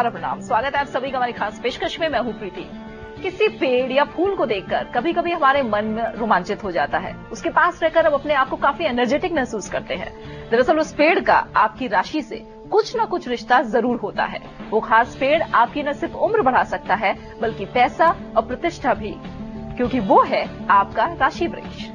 नमस्कार और प्रणाम। स्वागत है आप सभी का हमारी खास पेशकश में। मैं हूं प्रीति। किसी पेड़ या फूल को देखकर कभी कभी हमारे मन रोमांचित हो जाता है। उसके पास रहकर हम अपने आप को काफी एनर्जेटिक महसूस करते हैं। दरअसल उस पेड़ का आपकी राशि से कुछ न कुछ रिश्ता जरूर होता है। वो खास पेड़ आपकी न सिर्फ उम्र बढ़ा सकता है बल्कि पैसा और प्रतिष्ठा भी, क्योंकि वो है आपका राशि वृक्ष।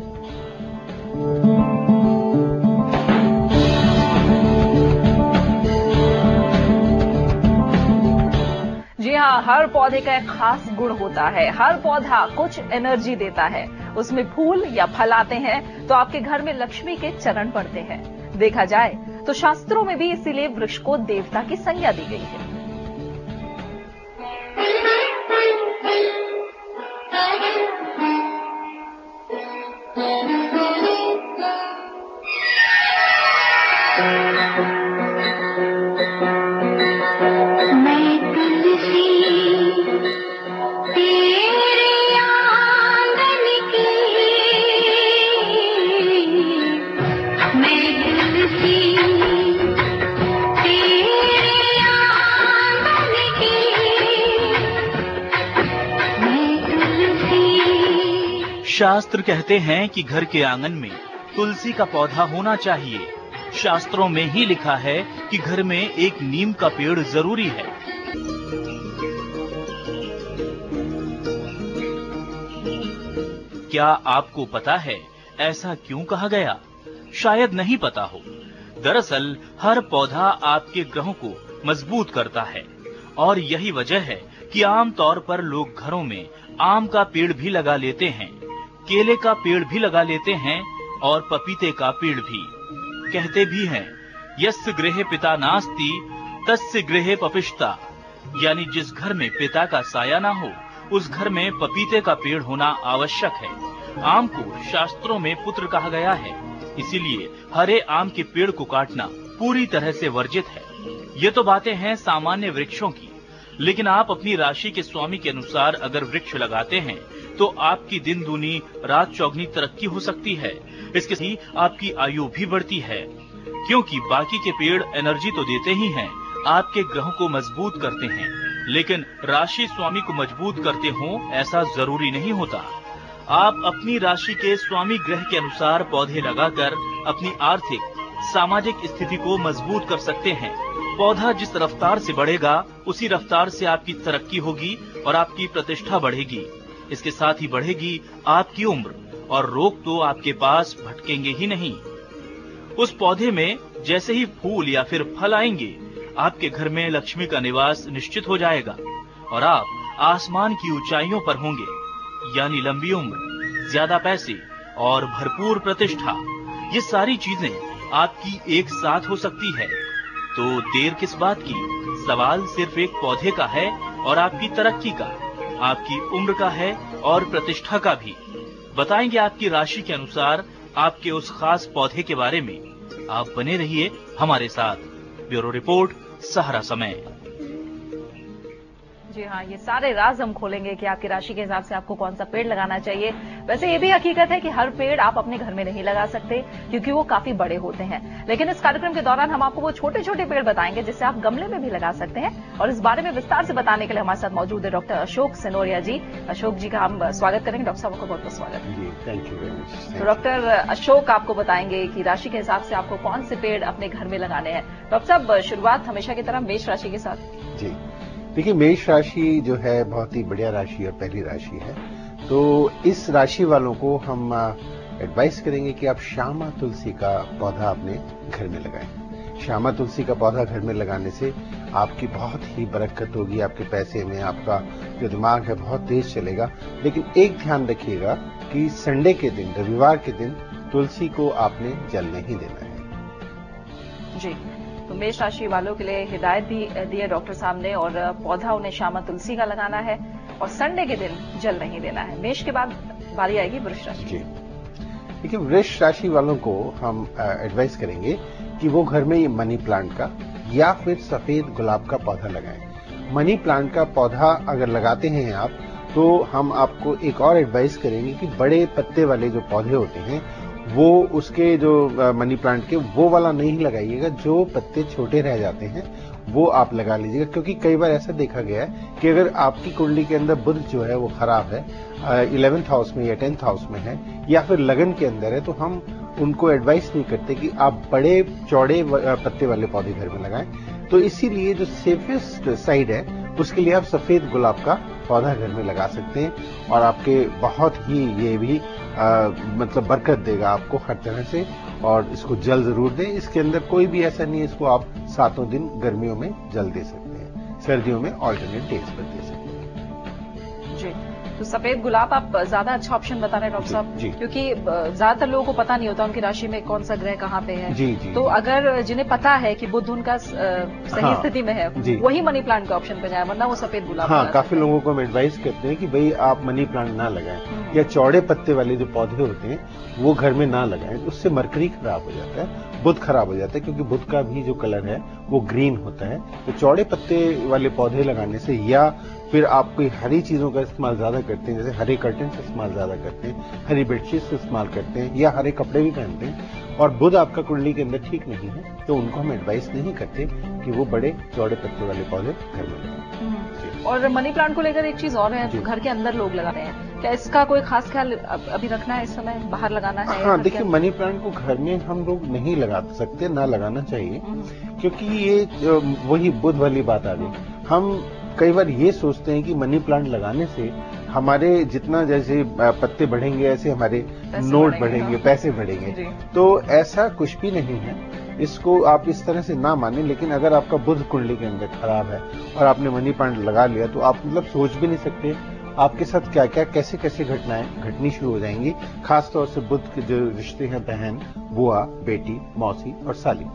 जी हाँ, हर पौधे का एक खास गुण होता है। हर पौधा कुछ एनर्जी देता है। उसमें फूल या फल आते हैं तो आपके घर में लक्ष्मी के चरण पड़ते हैं। देखा जाए तो शास्त्रों में भी इसीलिए वृक्ष को देवता की संज्ञा दी गई है। शास्त्र कहते हैं कि घर के आंगन में तुलसी का पौधा होना चाहिए। शास्त्रों में ही लिखा है कि घर में एक नीम का पेड़ जरूरी है। क्या आपको पता है ऐसा क्यों कहा गया? शायद नहीं पता हो। दरअसल हर पौधा आपके ग्रहों को मजबूत करता है और यही वजह है कि आमतौर पर लोग घरों में आम का पेड़ भी लगा लेते हैं, केले का पेड़ भी लगा लेते हैं और पपीते का पेड़ भी। कहते भी हैं यस्य गृहे पिता नास्ति तस्य गृहे पपिष्टा, यानी जिस घर में पिता का साया ना हो उस घर में पपीते का पेड़ होना आवश्यक है। आम को शास्त्रों में पुत्र कहा गया है, इसीलिए हरे आम के पेड़ को काटना पूरी तरह से वर्जित है। ये तो बातें हैं सामान्य वृक्षों की, लेकिन आप अपनी राशि के स्वामी के अनुसार अगर वृक्ष लगाते हैं तो आपकी दिन दूनी रात चौगनी तरक्की हो सकती है। इसके साथ आपकी आयु भी बढ़ती है, क्योंकि बाकी के पेड़ एनर्जी तो देते ही हैं, आपके ग्रहों को मजबूत करते हैं, लेकिन राशि स्वामी को मजबूत करते हों ऐसा जरूरी नहीं होता। आप अपनी राशि के स्वामी ग्रह के अनुसार पौधे लगाकर अपनी आर्थिक सामाजिक स्थिति को मजबूत कर सकते हैं। पौधा जिस रफ्तार से बढ़ेगा उसी रफ्तार से आपकी तरक्की होगी और आपकी प्रतिष्ठा बढ़ेगी। इसके साथ ही बढ़ेगी आपकी उम्र और रोग तो आपके पास भटकेंगे ही नहीं। उस पौधे में जैसे ही फूल या फिर फल आएंगे आपके घर में लक्ष्मी का निवास निश्चित हो जाएगा और आप आसमान की ऊंचाइयों पर होंगे, यानी लंबी उम्र, ज्यादा पैसे और भरपूर प्रतिष्ठा। ये सारी चीजें आपकी एक साथ हो सकती है। तो देर किस बात की? सवाल सिर्फ एक पौधे का है और आपकी तरक्की का, आपकी उम्र का है और प्रतिष्ठा का भी। बताएंगे आपकी राशि के अनुसार आपके उस खास पौधे के बारे में। आप बने रहिए हमारे साथ। ब्यूरो रिपोर्ट, सहारा समय। जी हाँ, ये सारे राज हम खोलेंगे कि आपकी राशि के हिसाब से आपको कौन सा पेड़ लगाना चाहिए। वैसे ये भी हकीकत है कि हर पेड़ आप अपने घर में नहीं लगा सकते क्योंकि वो काफी बड़े होते हैं, लेकिन इस कार्यक्रम के दौरान हम आपको वो छोटे छोटे पेड़ बताएंगे जिससे आप गमले में भी लगा सकते हैं। और इस बारे में विस्तार से बताने के लिए हमारे साथ मौजूद है डॉक्टर अशोक सिनोरिया जी। अशोक जी का हम स्वागत करेंगे। डॉक्टर साहब, आपका बहुत बहुत स्वागत है। Thank you very much. तो डॉक्टर अशोक आपको बताएंगे कि राशि के हिसाब से आपको कौन से पेड़ अपने घर में लगाने हैं। डॉक्टर साहब, शुरुआत हमेशा की तरह मेष राशि के साथ। जी देखिए, मेष राशि जो है बहुत ही बढ़िया राशि और पहली राशि है। तो इस राशि वालों को हम एडवाइस करेंगे कि आप श्यामा तुलसी का पौधा अपने घर में लगाएं। श्यामा तुलसी का पौधा घर में लगाने से आपकी बहुत ही बरकत होगी। आपके पैसे में आपका जो दिमाग है बहुत तेज चलेगा। लेकिन एक ध्यान रखिएगा कि संडे के दिन, रविवार के दिन तुलसी को आपने जल नहीं देना है। जी, तो मेष राशि वालों के लिए हिदायत भी दी है डॉक्टर साहब ने, और पौधा उन्हें श्यामा तुलसी का लगाना है और संडे के दिन जल नहीं देना है। मेष के बाद बारी आएगी वृष राशि। जी देखिए, वृष राशि वालों को हम एडवाइस करेंगे कि वो घर में मनी प्लांट का या फिर सफेद गुलाब का पौधा लगाएं। मनी प्लांट का पौधा अगर लगाते हैं आप तो हम आपको एक और एडवाइस करेंगे कि बड़े पत्ते वाले जो पौधे होते हैं वो उसके जो मनी प्लांट के वो वाला नहीं लगाइएगा, जो पत्ते छोटे रह जाते हैं वो आप लगा लीजिएगा। क्योंकि कई बार ऐसा देखा गया है कि अगर आपकी कुंडली के अंदर बुध जो है वो खराब है, 11th हाउस में या 10th हाउस में है या फिर लगन के अंदर है, तो हम उनको एडवाइस नहीं करते कि आप बड़े चौड़े पत्ते वाले पौधे घर में लगाएं। तो इसीलिए जो सेफेस्ट साइड है उसके लिए आप सफेद गुलाब का पौधा घर में लगा सकते हैं और आपके बहुत ही ये भी मतलब बरकत देगा आपको हर तरह से। और इसको जल जरूर दें। इसके अंदर कोई भी ऐसा नहीं है, इसको आप 7 दिन गर्मियों में जल दे सकते हैं, सर्दियों में ऑल्टरनेट डेज पर दे सकते हैं। जी, तो सफेद गुलाब आप ज्यादा अच्छा ऑप्शन बता रहे हैं डॉक्टर साहब, क्योंकि ज्यादातर लोगों को पता नहीं होता उनकी राशि में कौन सा ग्रह कहाँ पे है। जी। तो अगर जिन्हें पता है कि बुध उनका सही स्थिति में है, वही मनी प्लांट के ऑप्शन पे जाए, वरना वो सफेद गुलाब। हाँ, काफी लोगों को हम एडवाइस करते हैं कि भाई आप मनी प्लांट ना लगाएं या चौड़े पत्ते वाले जो पौधे होते हैं वो घर में ना लगाएं, उससे मरकरी खराब हो जाता है, बुध खराब हो जाता है। क्योंकि बुध का भी जो कलर है वो ग्रीन होता है। तो चौड़े पत्ते वाले पौधे लगाने से, या फिर आप कोई हरी चीजों का इस्तेमाल ज्यादा करते हैं, जैसे हरे कर्टन से इस्तेमाल ज्यादा करते हैं, हरी बेडशीट से इस्तेमाल करते हैं, या हरे कपड़े भी पहनते हैं और बुध आपका कुंडली के अंदर ठीक नहीं है, तो उनको हम एडवाइस नहीं करते कि वो बड़े चौड़े पत्ते वाले पौधे घर में लगाएं। और मनी प्लांट को लेकर एक चीज और है, घर के अंदर लोग लगाते हैं, क्या इसका कोई खास ख्याल अभी रखना है, इस समय बाहर लगाना है? हाँ, देखिए मनी प्लांट को घर में हम लोग नहीं लगा सकते, ना लगाना चाहिए, क्योंकि ये वही बुध वाली बात आ गई। हम कई बार ये सोचते हैं कि मनी प्लांट लगाने से हमारे जितना जैसे पत्ते बढ़ेंगे ऐसे हमारे नोट बढ़ेंगे, पैसे बढ़ेंगे, तो ऐसा कुछ भी नहीं है। इसको आप इस तरह से ना माने। लेकिन अगर आपका बुध कुंडली के अंदर खराब है और आपने मनी प्लांट लगा लिया, तो आप मतलब सोच भी नहीं सकते आपके साथ क्या क्या कैसे कैसे घटनाएं घटनी शुरू हो जाएंगी। खासतौर से बुध के जो रिश्ते हैं, बहन, बुआ, बेटी, मौसी और साली,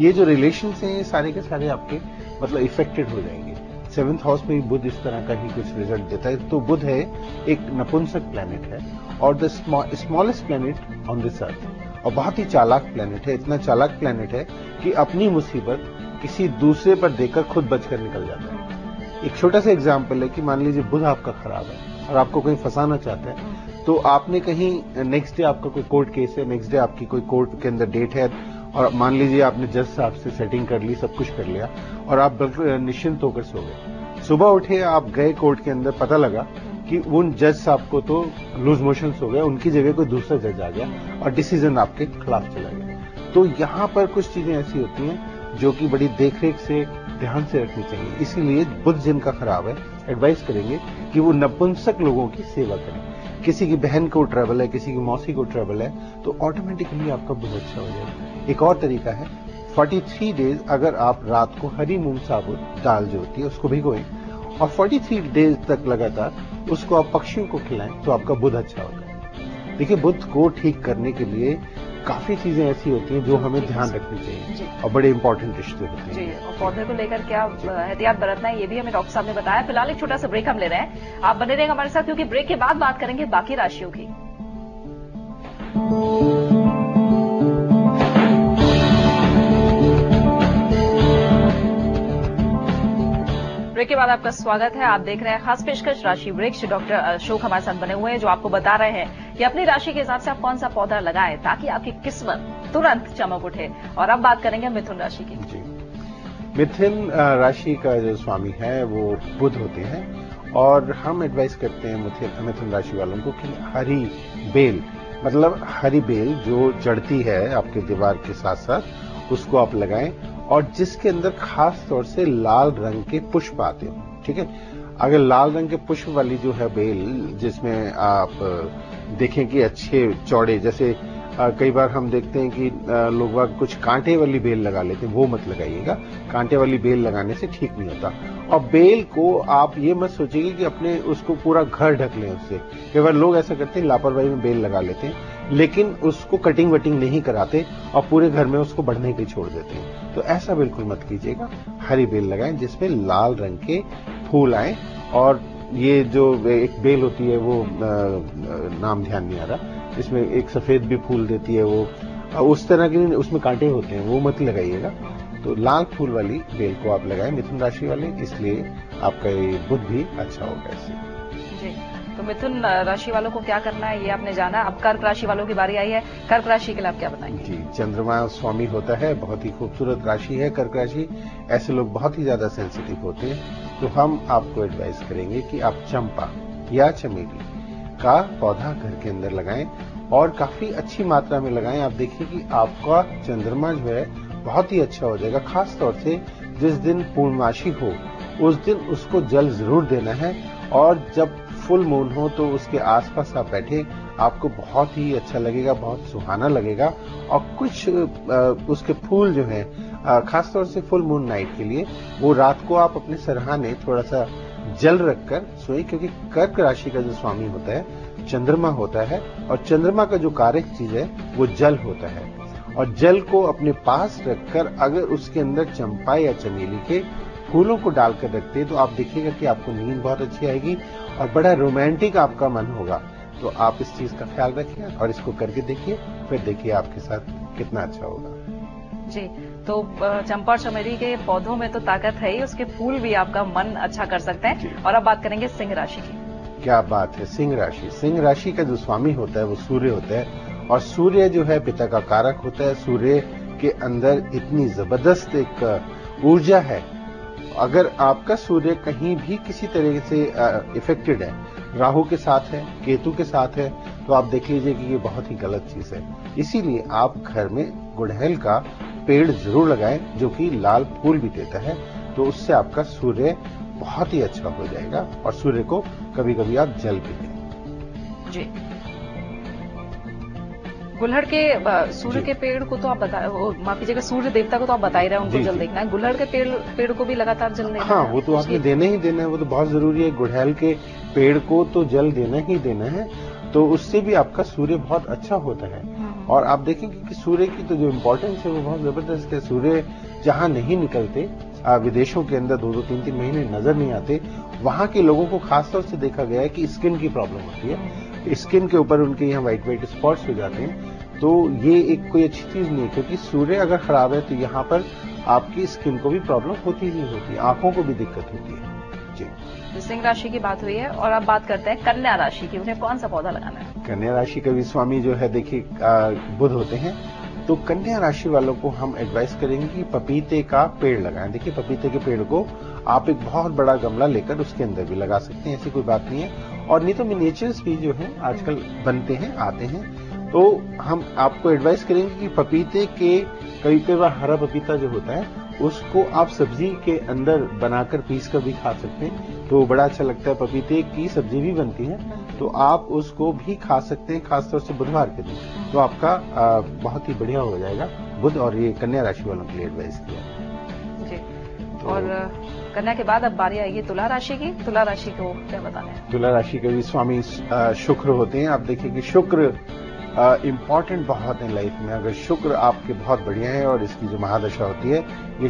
ये जो रिलेशन हैं ये सारे के सारे आपके मतलब इफेक्टेड हो जाएंगे। 7th हाउस में भी बुध इस तरह का ही कुछ रिजल्ट देता है। तो बुध है एक नपुंसक प्लैनेट है और the smallest planet on this earth, और बहुत ही चालाक प्लैनेट है। इतना चालाक प्लैनेट है कि अपनी मुसीबत किसी दूसरे पर देकर खुद बचकर निकल जाता है। एक छोटा सा एग्जाम्पल है कि मान लीजिए बुध आपका खराब है और आपको कहीं फंसाना चाहता है, तो आपने कहीं नेक्स्ट डे आपका कोई कोर्ट केस है, नेक्स्ट डे आपकी कोई कोर्ट के अंदर डेट है, और मान लीजिए आपने जज साहब से सेटिंग कर ली, सब कुछ कर लिया और आप बिल्कुल निश्चिंत होकर सो गए। सुबह उठे, आप गए कोर्ट के अंदर, पता लगा कि उन जज साहब को तो लूज मोशंस हो गया, उनकी जगह कोई दूसरा जज आ गया और डिसीजन आपके खिलाफ चला गया। तो यहाँ पर कुछ चीजें ऐसी होती हैं जो कि बड़ी देखरेख से, ध्यान से रखनी चाहिए। इसीलिए बुध जिनका खराब है, एडवाइस करेंगे कि वो नपुंसक लोगों की सेवा करें। किसी की बहन को ट्रबल है, किसी की मौसी को ट्रबल है, तो ऑटोमेटिकली आपका बुध अच्छा हो जाएगा। एक और तरीका है, 43 डेज अगर आप रात को हरी मूंग साबुत दाल जो होती है उसको भिगोएं और 43 डेज तक लगातार उसको आप पक्षियों को खिलाएं, तो आपका बुध अच्छा होगा। देखिए, बुध को ठीक करने के लिए काफी चीजें ऐसी होती हैं जो हमें ध्यान रखनी चाहिए और बड़े इंपॉर्टेंट रिश्ते होते हैं। जी, और पौधे को लेकर क्या एहतियात बरतना है, ये भी हमें डॉक्टर साहब ने बताया। फिलहाल एक छोटा सा ब्रेक हम ले रहे हैं, आप बने रहेंगे हमारे साथ, क्योंकि ब्रेक के बाद बात करेंगे बाकी राशियों की। ब्रेक के बाद आपका स्वागत है। आप देख रहे हैं खास पेशकश राशि वृक्ष। डॉक्टर अशोक हमारे साथ बने हुए हैं जो आपको बता रहे हैं कि अपनी राशि के हिसाब से आप कौन सा पौधा लगाएं ताकि आपकी किस्मत तुरंत चमक उठे। और अब बात करेंगे मिथुन राशि की। जी, मिथुन राशि का जो स्वामी है वो बुध होते हैं और हम एडवाइस करते हैं मिथुन राशि वालों को कि हरी बेल, मतलब हरी बेल जो जड़ती है आपके दीवार के साथ साथ, उसको आप लगाएं और जिसके अंदर खास तौर से लाल रंग के पुष्प आते हो। ठीक है, अगर लाल रंग के पुष्प वाली जो है बेल, जिसमें आप देखें कि अच्छे चौड़े, जैसे कई बार हम देखते हैं कि लोग कुछ कांटे वाली बेल लगा लेते हैं, वो मत लगाइएगा। कांटे वाली बेल लगाने से ठीक नहीं होता। और बेल को आप ये मत सोचिए कि अपने उसको पूरा घर ढक लें उससे। कई बार लोग ऐसा करते हैं, लापरवाही में बेल लगा लेते हैं लेकिन उसको कटिंग वटिंग नहीं कराते और पूरे घर में उसको बढ़ने के छोड़ देते हैं। तो ऐसा बिल्कुल मत कीजिएगा। हरी बेल लगाएं जिसमें लाल रंग के फूल आए। और ये जो एक बेल होती है वो नाम ध्यान नहीं आ रहा, इसमें एक सफेद भी फूल देती है, वो उस तरह की, उसमें कांटे होते हैं, वो मत लगाइएगा। तो लाल फूल वाली बेल को आप लगाएं मिथुन राशि वाले, इसलिए आपका ये बुध भी अच्छा होगा इससे। जी, तो मिथुन राशि वालों को क्या करना है ये आपने जाना। अब कर्क राशि वालों की बारी आई है। कर्क राशि के लिए आप क्या बताएंगे? जी, चंद्रमा स्वामी होता है, बहुत ही खूबसूरत राशि है कर्क राशि। ऐसे लोग बहुत ही ज्यादा सेंसिटिव होते हैं, तो हम आपको एडवाइस करेंगे कि आप चंपा या चमेली का पौधा घर के अंदर लगाएं और काफी अच्छी मात्रा में लगाएं। आप देखिए कि आपका चंद्रमा जो है बहुत ही अच्छा हो जाएगा। खास तौर से जिस दिन पूर्णमासी हो उस दिन उसको जल जरूर देना है, और जब फुल मून हो तो उसके आसपास आप बैठे, आपको बहुत ही अच्छा लगेगा, बहुत सुहाना लगेगा। और कुछ उसके फूल जो हैं, खासतौर से फुल मून नाइट के लिए, वो रात को आप अपने सरहाने थोड़ा सा जल रखकर सोए, क्योंकि कर्क राशि का जो स्वामी होता है चंद्रमा होता है, और चंद्रमा का जो कारक चीज है वो जल होता है। और जल को अपने पास रखकर अगर उसके अंदर चंपा या चमेली के फूलों को डालकर रखते हैं तो आप देखिएगा कि आपको नींद बहुत अच्छी आएगी और बड़ा रोमांटिक आपका मन होगा। तो आप इस चीज का ख्याल रखिए और इसको करके देखिए, फिर देखिए आपके साथ कितना अच्छा होगा। जी, तो चंपा और चमेली के पौधों में तो ताकत है ही, उसके फूल भी आपका मन अच्छा कर सकते हैं। और अब बात करेंगे सिंह राशि की। क्या बात है, सिंह राशि। सिंह राशि का जो स्वामी होता है वो सूर्य होता है, और सूर्य जो है पिता का कारक होता है। सूर्य के अंदर इतनी जबरदस्त एक ऊर्जा है। अगर आपका सूर्य कहीं भी किसी तरह से इफेक्टेड है, राहु के साथ है, केतु के साथ है, तो आप देख लीजिए कि ये बहुत ही गलत चीज है। इसीलिए आप घर में गुड़हल का पेड़ जरूर लगाएं जो कि लाल फूल भी देता है, तो उससे आपका सूर्य बहुत ही अच्छा हो जाएगा। और सूर्य को कभी कभी आप जल भी दें। जी, गुलहड़ के सूर्य के पेड़ को तो आप माफ कीजिएगा, सूर्य देवता को तो आप बता ही रहे हैं उनको जल देखना है। गुलहड़ के पेड़ को भी लगातार जल देना है। हाँ, वो तो आपने देना ही देना है, वो तो बहुत जरूरी है। गुड़हल के पेड़ को तो जल देना ही देना है, तो उससे भी आपका सूर्य बहुत अच्छा होता है। और आप देखेंगे कि सूर्य की तो जो इम्पोर्टेंस है वो बहुत जबरदस्त है। सूर्य जहाँ नहीं निकलते, विदेशों के अंदर 2-2, 3-3 महीने नजर नहीं आते, वहां के लोगों को खासतौर से देखा गया है कि स्किन की प्रॉब्लम होती है। स्किन के ऊपर उनके यहाँ व्हाइट स्पॉट्स हो जाते हैं। तो ये एक कोई अच्छी चीज नहीं है, क्योंकि सूर्य अगर खराब है तो यहाँ पर आपकी स्किन को भी प्रॉब्लम होती ही होती है, आंखों को भी दिक्कत होती है। जी, सिंह राशि की बात हुई है, और अब बात करते हैं कन्या राशि की। उन्हें कौन सा पौधा लगाना है? कन्या राशि का भी स्वामी जो है देखिए बुध होते हैं, तो कन्या राशि वालों को हम एडवाइस करेंगे कि पपीते का पेड़ लगाएं। देखिए, पपीते के पेड़ को आप एक बहुत बड़ा गमला लेकर उसके अंदर भी लगा सकते हैं, ऐसी कोई बात नहीं है। और नहीं तो मिनिएचर्स भी जो है आजकल बनते हैं, आते हैं, तो हम आपको एडवाइस करेंगे कि पपीते के कई बार हरा पपीता जो होता है उसको आप सब्जी के अंदर बनाकर पीस कर भी खा सकते हैं, तो बड़ा अच्छा लगता है। पपीते की सब्जी भी बनती है, तो आप उसको भी खा सकते हैं, खासतौर से बुधवार के दिन, तो आपका बहुत ही बढ़िया हो जाएगा बुध। और ये कन्या राशि वालों के लिए एडवाइस किया जी। तो और कन्या के बाद अब बारी आएगी तुला राशि की। तुला राशि को क्या बताना है? तुला राशि के भी स्वामी शुक्र होते हैं। आप देखिए कि शुक्र इम्पॉर्टेंट बहुत है लाइफ में। अगर शुक्र आपके बहुत बढ़िया है और इसकी जो महादशा होती है ये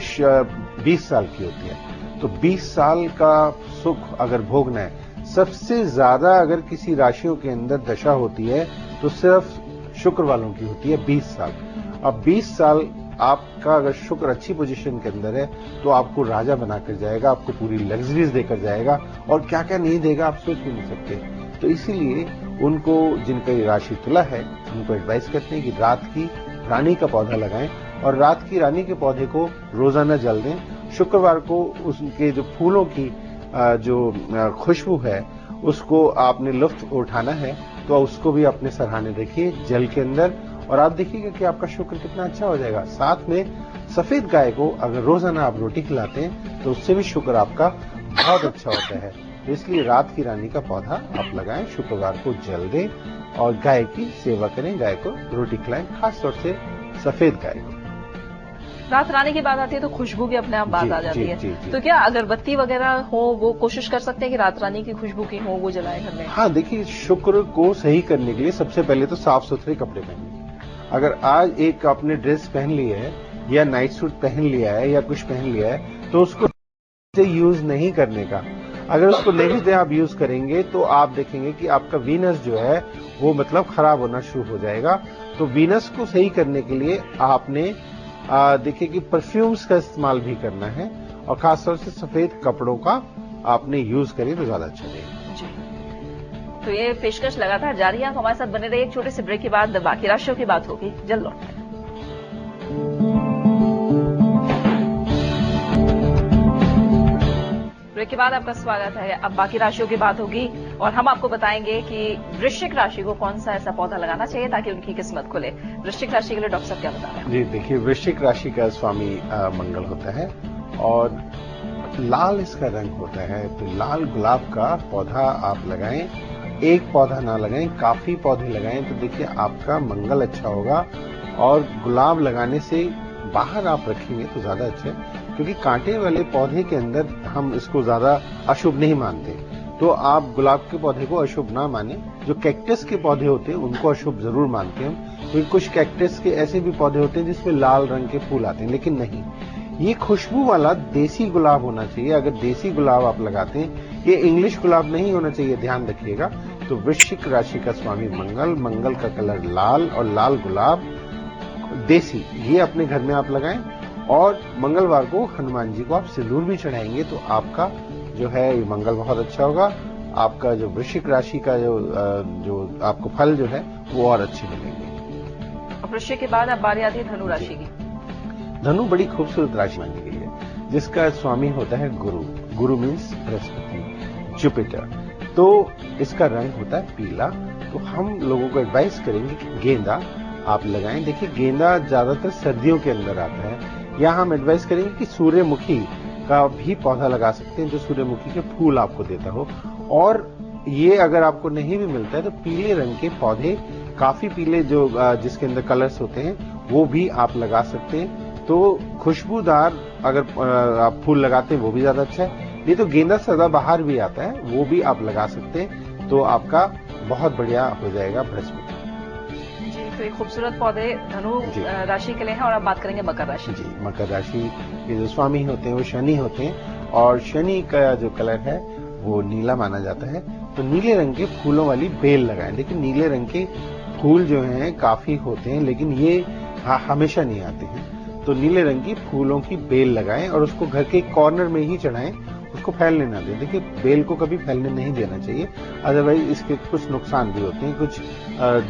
20 साल की होती है, तो 20 साल का सुख अगर भोगना है, सबसे ज्यादा अगर किसी राशियों के अंदर दशा होती है तो सिर्फ शुक्र वालों की होती है 20 साल। अब 20 साल आपका अगर शुक्र अच्छी पोजीशन के अंदर है तो आपको राजा बनाकर जाएगा, आपको पूरी लग्जरीज देकर जाएगा, और क्या क्या नहीं देगा आप सोच भी नहीं सकते। तो इसीलिए उनको, जिनका ये राशि तुला है, उनको एडवाइस करते हैं कि रात की रानी का पौधा लगाएं, और रात की रानी के पौधे को रोजाना जल दें। शुक्रवार को उसके जो फूलों की जो खुशबू है उसको आपने लुत्फ उठाना है, तो उसको भी अपने सराहने रखिए जल के अंदर, और आप देखिएगा कि आपका शुक्र कितना अच्छा हो जाएगा। साथ में सफेद गाय को अगर रोजाना आप रोटी खिलाते हैं तो उससे भी शुक्र आपका बहुत अच्छा होता है। तो इसलिए रात की रानी का पौधा आप लगाएं, शुक्रवार को जल दें और गाय की सेवा करें, गाय को रोटी खिलाएं, खासतौर से सफेद गाय को। रात रानी की बात आती है तो खुशबू की अपने आप बात आ जाती है। जी। तो क्या अगरबत्ती वगैरह हो वो कोशिश कर सकते हैं कि रात रानी की खुशबू की हो, वो जलाए घर में? हाँ, देखिए, शुक्र को सही करने के लिए सबसे पहले तो साफ सुथरे कपड़े पहनिए। अगर आज एक आपने ड्रेस पहन ली है या नाइट सूट पहन लिया है या कुछ पहन लिया है तो उसको यूज नहीं करने का। अगर उसको नेक्स्ट डे आप यूज करेंगे तो आप देखेंगे कि आपका वीनस जो है वो मतलब खराब होना शुरू हो जाएगा। तो वीनस को सही करने के लिए आपने देखिए कि परफ्यूम्स का इस्तेमाल भी करना है, और खासतौर से सफेद कपड़ों का आपने यूज करें तो ज्यादा अच्छा रहेगा। तो ये पेशकश लगातार जारी है। आप हमारे साथ बने रहिए। एक छोटे से ब्रेक के बाद बाकी राशियों की बात होगी। जल्द लौटते हैं। ब्रेक के बाद आपका स्वागत है। अब बाकी राशियों की बात होगी और हम आपको बताएंगे कि वृश्चिक राशि को कौन सा ऐसा पौधा लगाना चाहिए ताकि उनकी किस्मत खुले। वृश्चिक राशि के लिए डॉक्टर साहब क्या बता रहे हैं? जी देखिए, वृश्चिक राशि का स्वामी मंगल होता है और लाल इसका रंग होता है। तो लाल गुलाब का पौधा आप लगाएं। एक पौधा ना लगाएं, काफी पौधे लगाएं तो देखिए आपका मंगल अच्छा होगा। और गुलाब लगाने से बाहर आप रखेंगे तो ज्यादा अच्छा है, क्योंकि कांटे वाले पौधे के अंदर हम इसको ज्यादा अशुभ नहीं मानते। तो आप गुलाब के पौधे को अशुभ ना माने। जो कैक्टस के पौधे होते हैं उनको अशुभ जरूर मानते हैं हम, क्योंकि कुछ कैक्टस के ऐसे भी पौधे होते हैं जिसमें लाल रंग के फूल आते हैं, लेकिन नहीं, ये खुशबू वाला देसी गुलाब होना चाहिए। अगर देसी गुलाब आप लगाते हैं, ये इंग्लिश गुलाब नहीं होना चाहिए, ध्यान रखिएगा। तो वृश्चिक राशि का स्वामी मंगल का कलर लाल और लाल गुलाब देसी, ये अपने घर में आप लगाएं। और मंगलवार को हनुमान जी को आप सिंदूर भी चढ़ाएंगे तो आपका जो है मंगल बहुत अच्छा होगा। आपका जो वृश्चिक राशि का जो आपको फल जो है वो और अच्छे मिलेंगे। वृश्चिक के बाद अब बारी आती है धनु राशि की। धनु बड़ी खूबसूरत राशि मानी गई है, जिसका स्वामी होता है गुरु। गुरु मीन्स बृहस्पति, जुपिटर। तो इसका रंग होता है पीला। तो हम लोगों को एडवाइस करेंगे कि गेंदा आप लगाएं। देखिए, गेंदा ज्यादातर सर्दियों के अंदर आता है। या हम एडवाइस करेंगे कि सूर्यमुखी का भी पौधा लगा सकते हैं, जो सूर्यमुखी के फूल आपको देता हो। और ये अगर आपको नहीं भी मिलता है तो पीले रंग के पौधे, काफी पीले जो जिसके अंदर कलर्स होते हैं, वो भी आप लगा सकते हैं। तो खुशबूदार अगर आप फूल लगाते हैं वो भी ज्यादा अच्छा है। नहीं तो गेंदा सदाबहार भी आता है, वो भी आप लगा सकते हैं। तो आपका बहुत बढ़िया हो जाएगा बृहस्पति। तो एक खूबसूरत पौधे धनु राशि के लिए हैं। और अब बात करेंगे मकर राशि। जी, मकर राशि के जो स्वामी होते हैं वो शनि होते हैं और शनि का जो कलर है वो नीला माना जाता है। तो नीले रंग के फूलों वाली बेल लगाएं। देखिए, नीले रंग के फूल जो हैं काफी होते हैं, लेकिन ये हमेशा नहीं आते हैं। तो नीले रंग की फूलों की बेल लगाएं और उसको घर के कॉर्नर में ही चढ़ाएं, उसको फैलने ना दें। देखिए, बेल को कभी फैलने नहीं देना चाहिए, अदरवाइज इसके कुछ नुकसान भी होते हैं। कुछ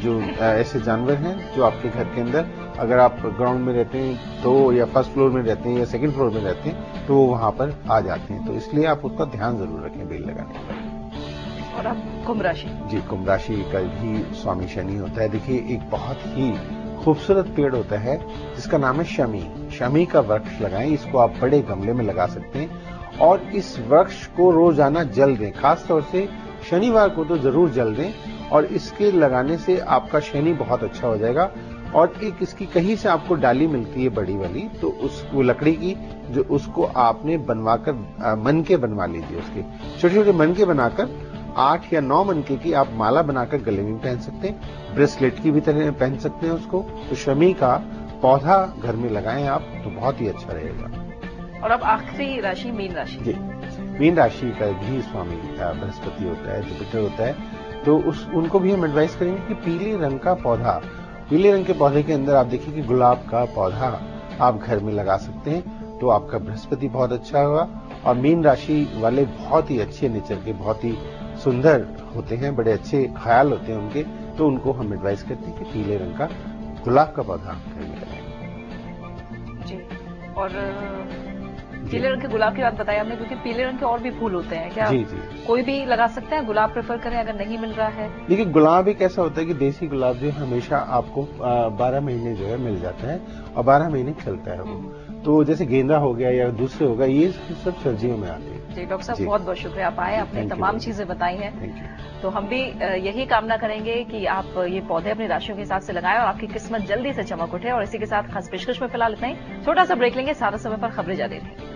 जो ऐसे जानवर हैं जो आपके घर के अंदर, अगर आप ग्राउंड में रहते हैं तो, या फर्स्ट फ्लोर में रहते हैं या सेकंड फ्लोर में रहते हैं, तो वो वहां पर आ जाते हैं। तो इसलिए आप उसका ध्यान जरूर रखें बेल लगाने पर। और अब कुंभ राशि। जी, कुंभ राशि का भी स्वामी शनि होता है। देखिए, एक बहुत ही खूबसूरत पेड़ होता है जिसका नाम है शमी। शमी का वृक्ष लगाएं। इसको आप बड़े गमले में लगा सकते हैं और इस वृक्ष को रोजाना जल दें। खासतौर से शनिवार को तो जरूर जल दें। और इसके लगाने से आपका शनि बहुत अच्छा हो जाएगा। और एक इसकी कहीं से आपको डाली मिलती है बड़ी वाली, तो उसको लकड़ी की, जो उसको आपने बनवाकर मनके बनवा लीजिए। उसके छोटे छोटे मनके बनाकर 8 या 9 मनके की आप माला बनाकर गले में पहन सकते हैं। ब्रेसलेट की भी तरह पहन सकते हैं उसको। तो शमी का पौधा घर में लगाएं आप, तो बहुत ही अच्छा रहेगा। और अब आखिरी राशि मीन राशि। जी, मीन राशि का भी स्वामी बृहस्पति होता है, जुपिटर होता है। तो उनको भी हम एडवाइस करेंगे कि पीले रंग का पौधा, पीले रंग के पौधे के अंदर आप देखिए कि गुलाब का पौधा आप घर में लगा सकते हैं। तो आपका बृहस्पति बहुत अच्छा होगा। और मीन राशि वाले बहुत ही अच्छे नेचर के, बहुत ही सुंदर होते हैं, बड़े अच्छे ख्याल होते हैं उनके। तो उनको हम एडवाइस करते हैं कि पीले रंग का गुलाब का पौधा घर में लगाएं। जी, और पीले रंग के गुलाब की बात बताई आपने, क्योंकि पीले रंग के और भी फूल होते हैं क्या? जी जी, कोई भी लगा सकते हैं? गुलाब प्रेफर करें अगर नहीं मिल रहा है? देखिए, गुलाब एक ऐसा होता है कि देसी गुलाब जो हमेशा आपको 12 महीने जो है मिल जाता है और 12 महीने चलता है वो। तो जैसे गेंदा हो गया या दूसरे हो गया, ये सब सर्दियों में आते हैं। जी डॉक्टर साहब, बहुत बहुत शुक्रिया, आप आए, आपने तमाम चीजें बताई हैं। तो हम भी यही कामना करेंगे कि आप ये पौधे अपनी राशियों के हिसाब से लगाएं और आपकी किस्मत जल्दी से चमक उठे। और इसी के साथ खास पेशकश में फिलहाल इतना ही। छोटा सा ब्रेक लेंगे, सारा समय पर खबरें जारी रहेंगी।